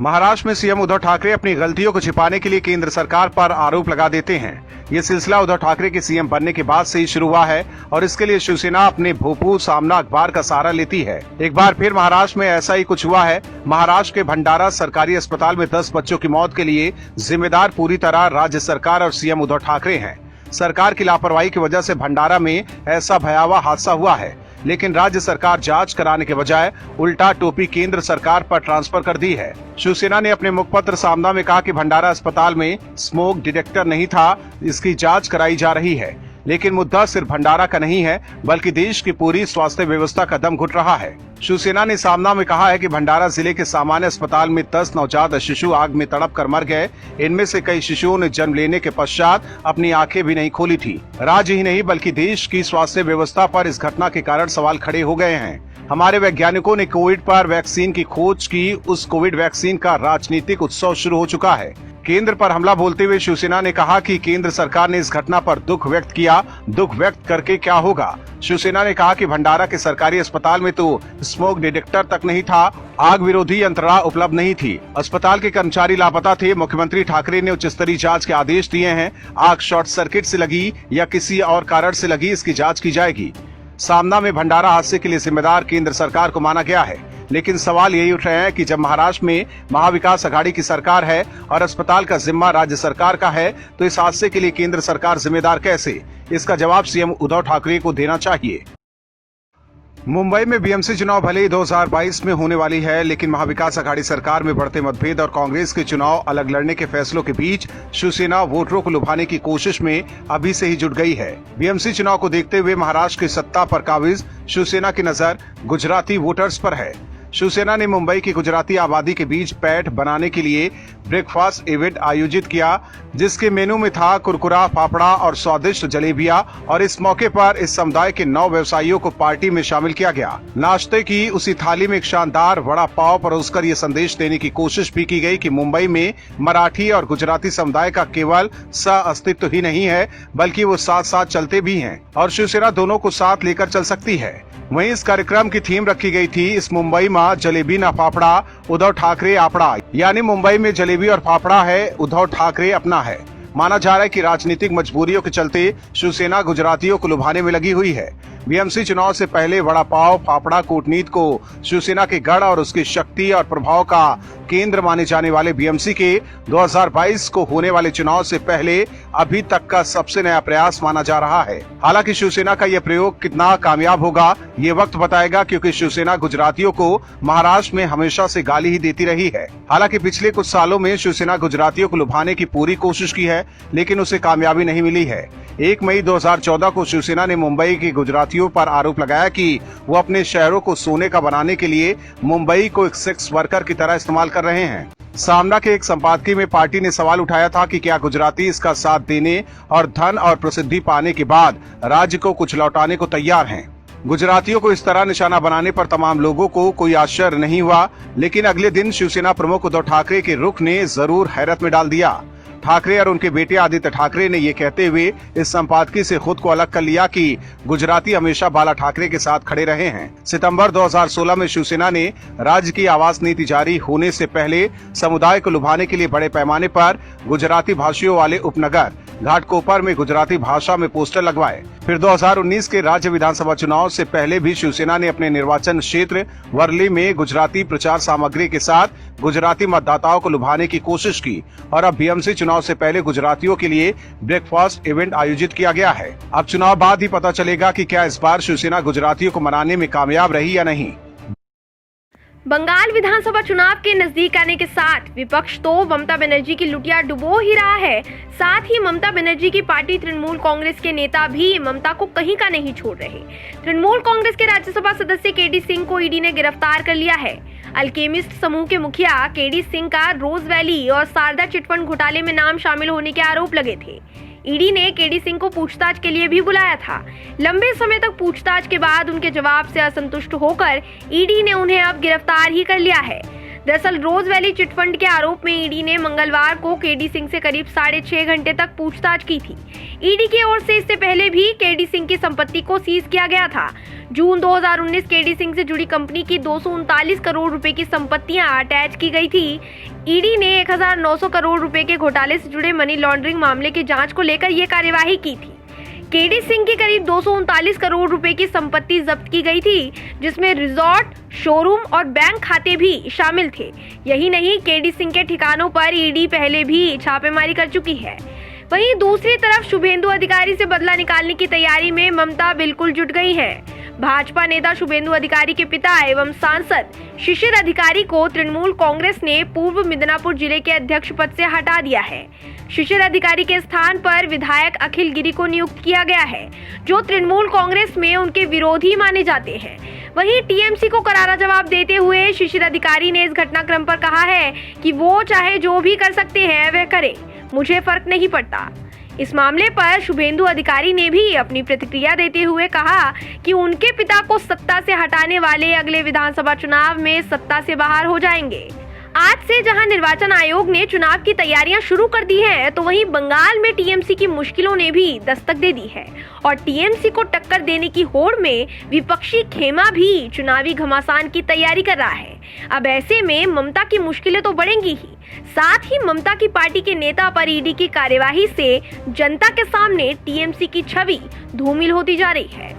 महाराष्ट्र में सीएम उद्धव ठाकरे अपनी गलतियों को छिपाने के लिए केंद्र सरकार पर आरोप लगा देते हैं। ये सिलसिला उद्धव ठाकरे के सीएम बनने के बाद से ही शुरू हुआ है और इसके लिए शिवसेना अपने भोपाल सामना अखबार का सहारा लेती है। एक बार फिर महाराष्ट्र में ऐसा ही कुछ हुआ है। महाराष्ट्र के भंडारा सरकारी अस्पताल में 10 बच्चों की मौत के लिए जिम्मेदार पूरी तरह राज्य सरकार और सीएम उद्धव ठाकरे हैं। सरकार की लापरवाही की वजह से भंडारा में ऐसा भयावह हादसा हुआ है, लेकिन राज्य सरकार जांच कराने के बजाय उल्टा टोपी केंद्र सरकार पर ट्रांसफर कर दी है। शिवसेना ने अपने मुखपत्र सामना में कहा कि भंडारा अस्पताल में स्मोक डिटेक्टर नहीं था, इसकी जांच कराई जा रही है। लेकिन मुद्दा सिर्फ भंडारा का नहीं है, बल्कि देश की पूरी स्वास्थ्य व्यवस्था का दम घुट रहा है। शिवसेना ने सामना में कहा है कि भंडारा जिले के सामान्य अस्पताल में 10 नवजात शिशु आग में तड़प कर मर गए। इनमें से कई शिशुओं ने जन्म लेने के पश्चात अपनी आंखें भी नहीं खोली थी। राज्य ही नहीं बल्कि देश की स्वास्थ्य व्यवस्था पर इस घटना के कारण सवाल खड़े हो गए हैं। हमारे वैज्ञानिकों ने कोविड पर वैक्सीन की खोज की, उस कोविड वैक्सीन का राजनीतिक उत्सव शुरू हो चुका है। केंद्र पर हमला बोलते हुए शिवसेना ने कहा कि केंद्र सरकार ने इस घटना पर दुख व्यक्त किया। दुख व्यक्त करके क्या होगा? शिवसेना ने कहा कि भंडारा के सरकारी अस्पताल में तो स्मोक डिटेक्टर तक नहीं था, आग विरोधी यंत्रणा उपलब्ध नहीं थी, अस्पताल के कर्मचारी लापता थे। मुख्यमंत्री ठाकरे ने उच्च स्तरीय जांच के आदेश दिए हैं। आग शॉर्ट सर्किट से लगी या किसी और कारण से लगी, इसकी जांच की जाएगी। सामना में भंडारा हादसे के लिए जिम्मेदार केंद्र सरकार को माना गया है, लेकिन सवाल यही उठ रहे हैं कि जब महाराष्ट्र में महाविकास आघाड़ी की सरकार है और अस्पताल का जिम्मा राज्य सरकार का है, तो इस हादसे के लिए केंद्र सरकार जिम्मेदार कैसे? इसका जवाब सीएम उद्धव ठाकरे को देना चाहिए। मुंबई में बीएमसी चुनाव भले ही 2022 में होने वाली है, लेकिन महाविकास आघाड़ी सरकार में बढ़ते मतभेद और कांग्रेस के चुनाव अलग लड़ने के फैसलों के बीच शिवसेना वोटरों को लुभाने की कोशिश में अभी से ही जुट गई है। बीएमसी चुनाव को देखते हुए महाराष्ट्र की सत्ता पर काबिज शिवसेना की नजर गुजराती वोटर्स पर है। शिवसेना ने मुंबई की गुजराती आबादी के बीच पैठ बनाने के लिए ब्रेकफास्ट इवेंट आयोजित किया, जिसके मेनू में था कुरकुरा, फाफड़ा और स्वादिष्ट जलेबियां। और इस मौके पर इस समुदाय के 9 व्यवसायियों को पार्टी में शामिल किया गया। नाश्ते की उसी थाली में एक शानदार वड़ा पाव परोसकर ये संदेश देने की कोशिश भी की गई कि मुंबई में मराठी और गुजराती समुदाय का केवल सह अस्तित्व ही नहीं है, बल्कि वो साथ साथ चलते भी हैं और शिवसेना दोनों को साथ लेकर चल सकती है। वहीं इस कार्यक्रम की थीम रखी गई थी, इस मुंबई में जलेबी न फाफड़ा, उद्धव ठाकरे आपड़ा। यानी मुंबई में जलेबी और फाफड़ा है, उद्धव ठाकरे अपना है। माना जा रहा है कि राजनीतिक मजबूरियों के चलते शिवसेना गुजरातियों को लुभाने में लगी हुई है। बीएमसी चुनाव से पहले वड़ा पाव फाफड़ा कूटनीति को शिवसेना के गढ़ और उसकी शक्ति और प्रभाव का केंद्र माने जाने वाले बीएमसी के 2022 को होने वाले चुनाव से पहले अभी तक का सबसे नया प्रयास माना जा रहा है। हालांकि शिवसेना का यह प्रयोग कितना कामयाब होगा ये वक्त बताएगा, क्योंकि शिवसेना गुजरातियों को महाराष्ट्र में हमेशा से गाली ही देती रही है। हालांकि पिछले कुछ सालों में शिवसेना गुजरातियों को लुभाने की पूरी कोशिश की है, लेकिन उसे कामयाबी नहीं मिली है। 1 मई 2014 को शिवसेना ने मुंबई के गुजरातियों पर आरोप लगाया कि वो अपने शहरों को सोने का बनाने के लिए मुंबई को एक सेक्स वर्कर की तरह इस्तेमाल कर रहे हैं। सामना के एक संपादकीय में पार्टी ने सवाल उठाया था कि क्या गुजराती इसका साथ देने और धन और प्रसिद्धि पाने के बाद राज्य को कुछ लौटाने को तैयार हैं। गुजरातियों को इस तरह निशाना बनाने पर तमाम लोगों को कोई आश्चर्य नहीं हुआ, लेकिन अगले दिन शिवसेना प्रमुख उद्धव ठाकरे के रुख ने जरूर हैरत में डाल दिया। ठाकरे और उनके बेटे आदित्य ठाकरे ने ये कहते हुए इस संपादकीय से खुद को अलग कर लिया कि गुजराती हमेशा बाला ठाकरे के साथ खड़े रहे हैं। सितंबर 2016 में शिवसेना ने राज्य की आवास नीति जारी होने से पहले समुदाय को लुभाने के लिए बड़े पैमाने पर गुजराती भाषियों वाले उपनगर घाटकोपर में गुजराती भाषा में पोस्टर लगवाए। फिर 2019 के राज्य विधानसभा चुनाव से पहले भी शिवसेना ने अपने निर्वाचन क्षेत्र वर्ली में गुजराती प्रचार सामग्री के साथ गुजराती मतदाताओं को लुभाने की कोशिश की और अब बीएमसी चुनाव से पहले गुजरातियों के लिए ब्रेकफास्ट इवेंट आयोजित किया गया है। अब चुनाव बाद ही पता चलेगा कि क्या इस बार शिवसेना गुजरातियों को मनाने में कामयाब रही या नहीं। बंगाल विधानसभा चुनाव के नजदीक आने के साथ विपक्ष तो ममता बनर्जी की लुटिया डुबो ही रहा है, साथ ही ममता बनर्जी की पार्टी तृणमूल कांग्रेस के नेता भी ममता को कहीं का नहीं छोड़ रहे। तृणमूल कांग्रेस के राज्यसभा सदस्य केडी सिंह को ईडी ने गिरफ्तार कर लिया है। अल्केमिस्ट समूह के मुखिया केडी सिंह का रोज वैली और शारदा चिटफंड घोटाले में नाम शामिल होने के आरोप लगे थे। ईडी ने केडी सिंह को पूछताछ के लिए भी बुलाया था। लंबे समय तक पूछताछ के बाद उनके जवाब से असंतुष्ट होकर ईडी ने उन्हें अब गिरफ्तार ही कर लिया है। दरअसल रोज वैली चिटफंड के आरोप में ईडी ने मंगलवार को केडी सिंह से करीब 6.5 घंटे तक पूछताछ की थी। ईडी की ओर से इससे पहले भी केडी सिंह की संपत्ति को सीज किया गया था। जून 2019 केडी सिंह से जुड़ी कंपनी की 239 करोड़ रुपए की संपत्तियां अटैच की गई थी। ईडी ने 1900 करोड़ रुपए के घोटाले से जुड़े मनी लॉन्ड्रिंग मामले की जांच को लेकर यह कार्यवाही की थी। केडी सिंह की करीब 239 करोड़ रुपए की संपत्ति जब्त की गई थी, जिसमें रिजॉर्ट, शोरूम और बैंक खाते भी शामिल थे। यही नहीं, केडी सिंह के ठिकानों पर ईडी पहले भी छापेमारी कर चुकी है। वहीं दूसरी तरफ शुभेंदु अधिकारी से बदला निकालने की तैयारी में ममता बिल्कुल जुट गई हैं। भाजपा नेता शुभेंदु अधिकारी के पिता एवं सांसद शिशिर अधिकारी को तृणमूल कांग्रेस ने पूर्व मिदनापुर जिले के अध्यक्ष पद से हटा दिया है। शिशिर अधिकारी के स्थान पर विधायक अखिल गिरी को नियुक्त किया गया है, जो तृणमूल कांग्रेस में उनके विरोधी माने जाते हैं। वहीं टीएमसी को करारा जवाब देते हुए शिशिर अधिकारी ने इस घटनाक्रम पर कहा है कि वो चाहे जो भी कर सकते हैं वह करे, मुझे फर्क नहीं पड़ता। इस मामले पर शुभेंदु अधिकारी ने भी अपनी प्रतिक्रिया देते हुए कहा कि उनके पिता को सत्ता से हटाने वाले अगले विधानसभा चुनाव में सत्ता से बाहर हो जाएंगे। आज से जहां निर्वाचन आयोग ने चुनाव की तैयारियां शुरू कर दी हैं, तो वहीं बंगाल में टीएमसी की मुश्किलों ने भी दस्तक दे दी है और टीएमसी को टक्कर देने की होड़ में विपक्षी खेमा भी चुनावी घमासान की तैयारी कर रहा है। अब ऐसे में ममता की मुश्किलें तो बढ़ेंगी ही, साथ ही ममता की पार्टी के नेता पर ईडी की कार्यवाही से जनता के सामने टीएमसी की छवि धूमिल होती जा रही है।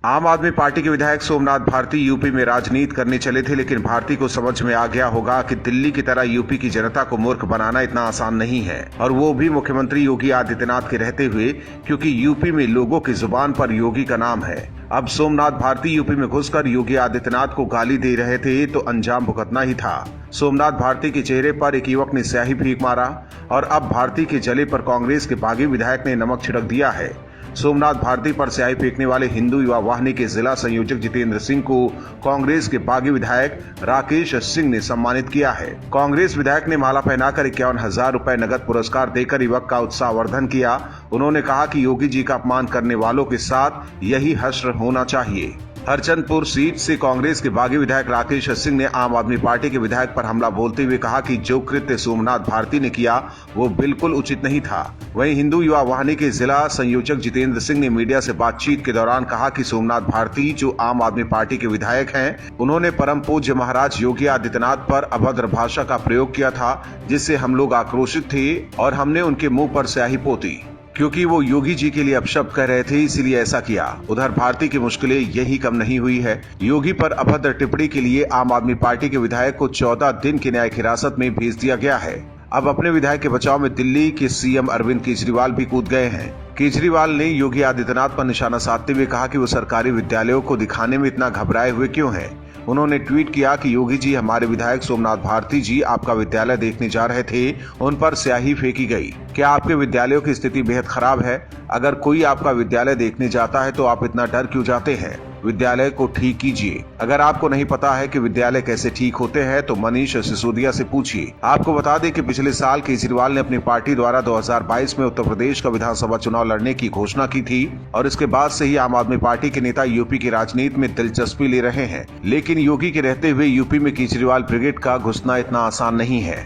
आम आदमी पार्टी के विधायक सोमनाथ भारती यूपी में राजनीति करने चले थे, लेकिन भारती को समझ में आ गया होगा कि दिल्ली की तरह यूपी की जनता को मूर्ख बनाना इतना आसान नहीं है, और वो भी मुख्यमंत्री योगी आदित्यनाथ के रहते हुए, क्योंकि यूपी में लोगों की जुबान पर योगी का नाम है। अब सोमनाथ भारती यूपी में घुसकर योगी आदित्यनाथ को गाली दे रहे थे तो अंजाम भुगतना ही था। सोमनाथ भारती के चेहरे पर एक युवक ने स्याही फेंक मारा और अब भारती के जले पर कांग्रेस के बागी विधायक ने नमक छिड़क दिया है। सोमनाथ भारती पर स्याही फेंकने वाले हिंदू युवा वाहिनी के जिला संयोजक जितेंद्र सिंह को कांग्रेस के बागी विधायक राकेश सिंह ने सम्मानित किया है। कांग्रेस विधायक ने माला पहनाकर 51,000 रुपए नगद पुरस्कार देकर युवक का उत्साहवर्धन किया। उन्होंने कहा कि योगी जी का अपमान करने वालों के साथ यही हश्र होना चाहिए। हरचंदपुर सीट से कांग्रेस के बागी विधायक राकेश सिंह ने आम आदमी पार्टी के विधायक पर हमला बोलते हुए कहा कि जो कृत्य सोमनाथ भारती ने किया वो बिल्कुल उचित नहीं था। वहीं हिंदू युवा वाहिनी के जिला संयोजक जितेंद्र सिंह ने मीडिया से बातचीत के दौरान कहा कि सोमनाथ भारती जो आम आदमी पार्टी के विधायक हैं, उन्होंने परम पूज्य महाराज योगी आदित्यनाथ पर अभद्र भाषा का प्रयोग किया था, जिससे हम लोग आक्रोशित थे और हमने उनके मुंह पर स्याही पोती, क्योंकि वो योगी जी के लिए अपशब्द कह रहे थे, इसीलिए ऐसा किया। उधर भारती की मुश्किलें यही कम नहीं हुई है। योगी पर अभद्र टिप्पणी के लिए आम आदमी पार्टी के विधायक को 14 दिन की न्यायिक हिरासत में भेज दिया गया है। अब अपने विधायक के बचाव में दिल्ली के सीएम अरविंद केजरीवाल भी कूद गए हैं। केजरीवाल ने योगी आदित्यनाथ पर निशाना साधते हुए कहा कि वो सरकारी विद्यालयों को दिखाने में इतना घबराए हुए क्यों हैं। उन्होंने ट्वीट किया कि योगी जी, हमारे विधायक सोमनाथ भारती जी आपका विद्यालय देखने जा रहे थे, उन पर स्याही फेंकी गई। क्या आपके विद्यालयों की स्थिति बेहद खराब है? अगर कोई आपका विद्यालय देखने जाता है तो आप इतना डर क्यों जाते हैं? विद्यालय को ठीक कीजिए। अगर आपको नहीं पता है कि विद्यालय कैसे ठीक होते हैं तो मनीष सिसोदिया से पूछिए। आपको बता दें कि पिछले साल केजरीवाल ने अपनी पार्टी द्वारा 2022 में उत्तर प्रदेश का विधानसभा चुनाव लड़ने की घोषणा की थी और इसके बाद से ही आम आदमी पार्टी के नेता यूपी की राजनीति में दिलचस्पी ले रहे हैं। लेकिन योगी के रहते हुए यूपी में केजरीवाल ब्रिगेड का घुसना इतना आसान नहीं है।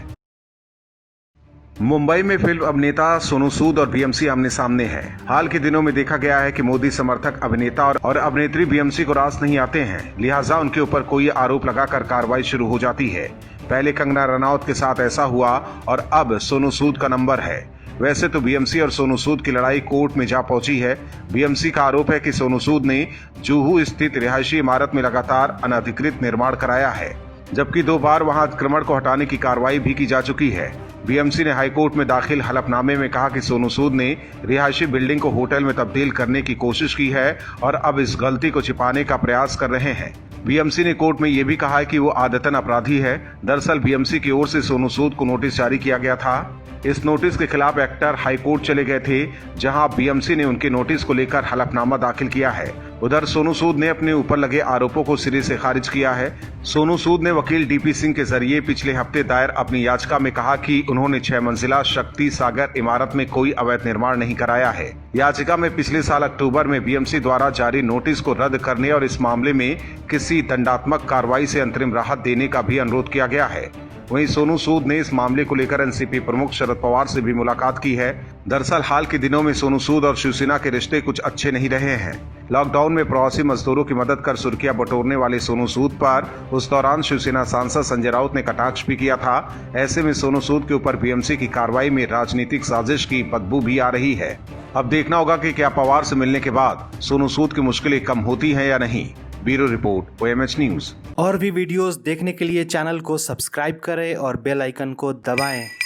मुंबई में फिल्म अभिनेता सोनू सूद और बीएमसी आमने सामने है। हाल के दिनों में देखा गया है कि मोदी समर्थक अभिनेता और अभिनेत्री बीएमसी को रास नहीं आते हैं, लिहाजा उनके ऊपर कोई आरोप लगाकर कार्रवाई शुरू हो जाती है। पहले कंगना रनौत के साथ ऐसा हुआ और अब सोनू सूद का नंबर है। वैसे तो बीएमसी और सोनू सूद की लड़ाई कोर्ट में जा पहुंची है। बीएमसी का आरोप है कि सोनू सूद ने जुहू स्थित रिहायशी इमारत में लगातार अनधिकृत निर्माण कराया है, जबकि 2 बार वहां अतिक्रमण को हटाने की कार्रवाई भी की जा चुकी है। बीएमसी ने हाईकोर्ट में दाखिल हलफनामे में कहा कि सोनू सूद ने रिहायशी बिल्डिंग को होटल में तब्दील करने की कोशिश की है और अब इस गलती को छिपाने का प्रयास कर रहे हैं। बीएमसी ने कोर्ट में यह भी कहा है कि वो आदतन अपराधी है। दरअसल बीएमसी की ओर से सोनू सूद को नोटिस जारी किया गया था। इस नोटिस के खिलाफ एक्टर हाईकोर्ट चले गए थे, जहां बीएमसी ने उनके नोटिस को लेकर हलफनामा दाखिल किया है। उधर सोनू सूद ने अपने ऊपर लगे आरोपों को सिरे से खारिज किया है। सोनू सूद ने वकील डीपी सिंह के जरिए पिछले हफ्ते दायर अपनी याचिका में कहा कि उन्होंने 6 मंजिला शक्ति सागर इमारत में कोई अवैध निर्माण नहीं कराया है। याचिका में पिछले साल अक्टूबर में बीएमसी द्वारा जारी नोटिस को रद्द करने और इस मामले में किसी दंडात्मक कार्रवाई से अंतरिम राहत देने का भी अनुरोध किया गया है। वहीं सोनू सूद ने इस मामले को लेकर एनसीपी प्रमुख शरद पवार से भी मुलाकात की है। दरअसल हाल के दिनों में सोनू सूद और शिवसेना के रिश्ते कुछ अच्छे नहीं रहे हैं। लॉकडाउन में प्रवासी मजदूरों की मदद कर सुर्खियां बटोरने वाले सोनू सूद पर उस दौरान शिवसेना सांसद संजय राउत ने कटाक्ष भी किया था। ऐसे में सोनू सूद के ऊपर बीएमसी की कार्रवाई में राजनीतिक साजिश की बदबू भी आ रही है। अब देखना होगा कि क्या पवार से मिलने के बाद सोनू सूद की मुश्किलें कम होती हैं या नहीं। Bureau report OMH news. और भी वीडियोस देखने के लिए चैनल को सब्सक्राइब करें और बेल आइकन को दबाएं।